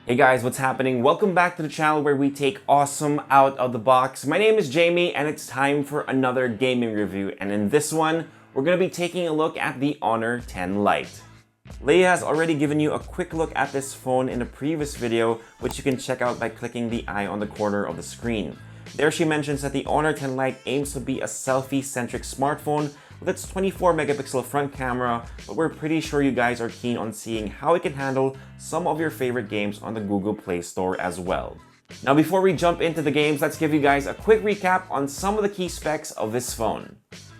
Hey guys, what's happening? Welcome back to the channel where we take awesome out of the box. My name is Jamie and it's time for another gaming review, and in this one, we're going to be taking a look at the Honor 10 Lite. Leia has already given you a quick look at this phone in a previous video, which you can check out by clicking the eye on the corner of the screen. There she mentions that the Honor 10 Lite aims to be a selfie-centric smartphone with its 24 megapixel front camera, but we're pretty sure you guys are keen on seeing how it can handle some of your favorite games on the Google Play Store as well. Now before we jump into the games, let's give you guys a quick recap on some of the key specs of this phone.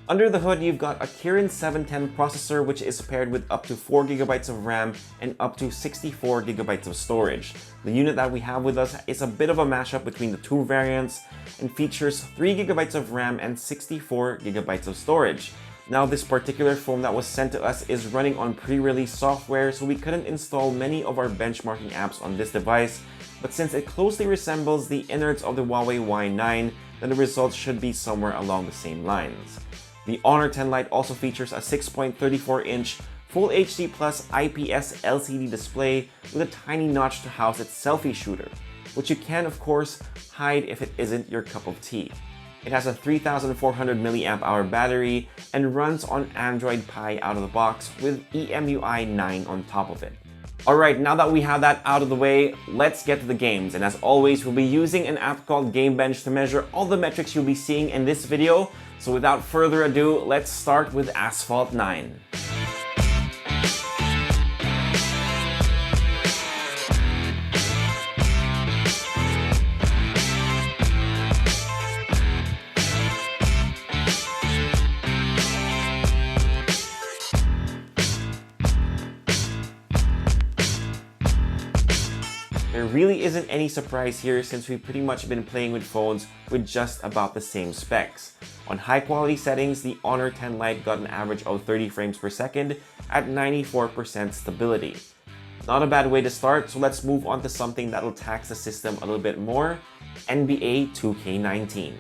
Under the hood, you've got a Kirin 710 processor, which is paired with up to 4GB of RAM and up to 64GB of storage. The unit that we have with us is a bit of a mashup between the two variants and features 3GB of RAM and 64GB of storage. Now, this particular phone that was sent to us is running on pre-release software, so we couldn't install many of our benchmarking apps on this device, but since it closely resembles the innards of the Huawei Y9, then the results should be somewhere along the same lines. The Honor 10 Lite also features a 6.34-inch Full HD Plus IPS LCD display with a tiny notch to house its selfie shooter, which you can of course hide if it isn't your cup of tea. It has a 3400 mAh battery and runs on Android Pie out of the box with EMUI 9 on top of it. Alright, now that we have that out of the way, let's get to the games, and as always, we'll be using an app called GameBench to measure all the metrics you'll be seeing in this video. So without further ado, let's start with Asphalt 9. There really isn't any surprise here since we've pretty much been playing with phones with just about the same specs. On high quality settings, the Honor 10 Lite got an average of 30 frames per second at 94% stability. Not a bad way to start, so let's move on to something that'll tax the system a little bit more: NBA 2K19.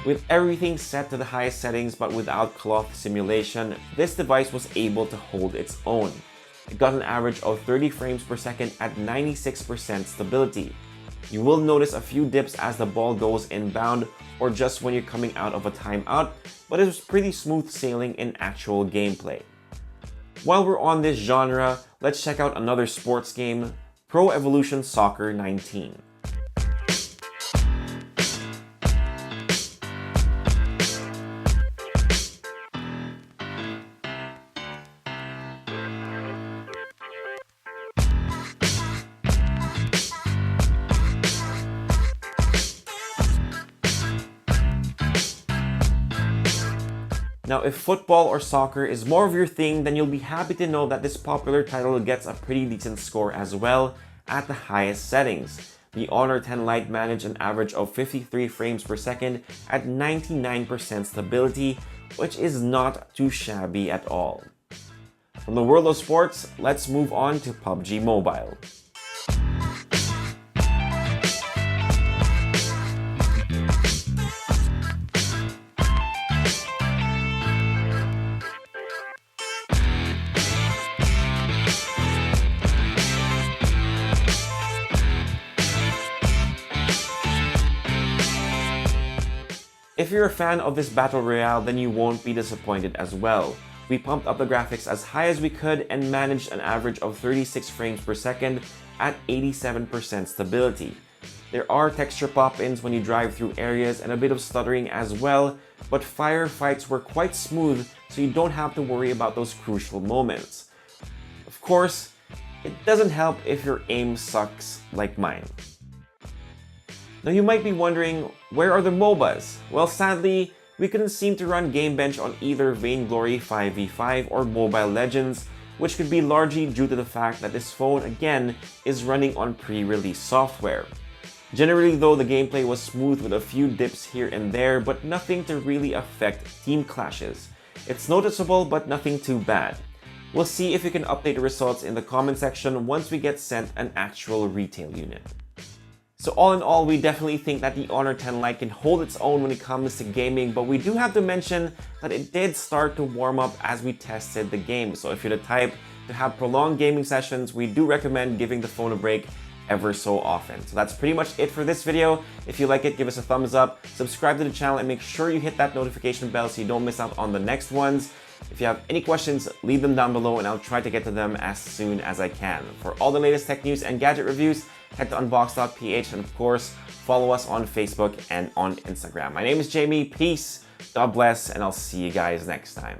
With everything set to the highest settings but without cloth simulation, this device was able to hold its own. It got an average of 30 frames per second at 96% stability. You will notice a few dips as the ball goes inbound or just when you're coming out of a timeout, but it was pretty smooth sailing in actual gameplay. While we're on this genre, let's check out another sports game, Pro Evolution Soccer 19. Now, if football or soccer is more of your thing, then you'll be happy to know that this popular title gets a pretty decent score as well at the highest settings. The Honor 10 Lite managed an average of 53 frames per second at 99% stability, which is not too shabby at all. From the world of sports, let's move on to PUBG Mobile. If you're a fan of this battle royale, then you won't be disappointed as well. We pumped up the graphics as high as we could and managed an average of 36 frames per second at 87% stability. There are texture pop-ins when you drive through areas and a bit of stuttering as well, but firefights were quite smooth, so you don't have to worry about those crucial moments. Of course, it doesn't help if your aim sucks like mine. Now you might be wondering, where are the MOBAs? Well, sadly, we couldn't seem to run GameBench on either Vainglory 5v5 or Mobile Legends, which could be largely due to the fact that this phone, again, is running on pre-release software. Generally though, the gameplay was smooth with a few dips here and there, but nothing to really affect team clashes. It's noticeable, but nothing too bad. We'll see if we can update the results in the comment section once we get sent an actual retail unit. So all in all, we definitely think that the Honor 10 Lite can hold its own when it comes to gaming, but we do have to mention that it did start to warm up as we tested the game. So if you're the type to have prolonged gaming sessions, we do recommend giving the phone a break ever so often. So that's pretty much it for this video. If you like it, give us a thumbs up, subscribe to the channel, and make sure you hit that notification bell so you don't miss out on the next ones. If you have any questions, leave them down below and I'll try to get to them as soon as I can. For all the latest tech news and gadget reviews, head to unbox.ph, and of course, follow us on Facebook and on Instagram. My name is Jamie, peace, God bless, and I'll see you guys next time.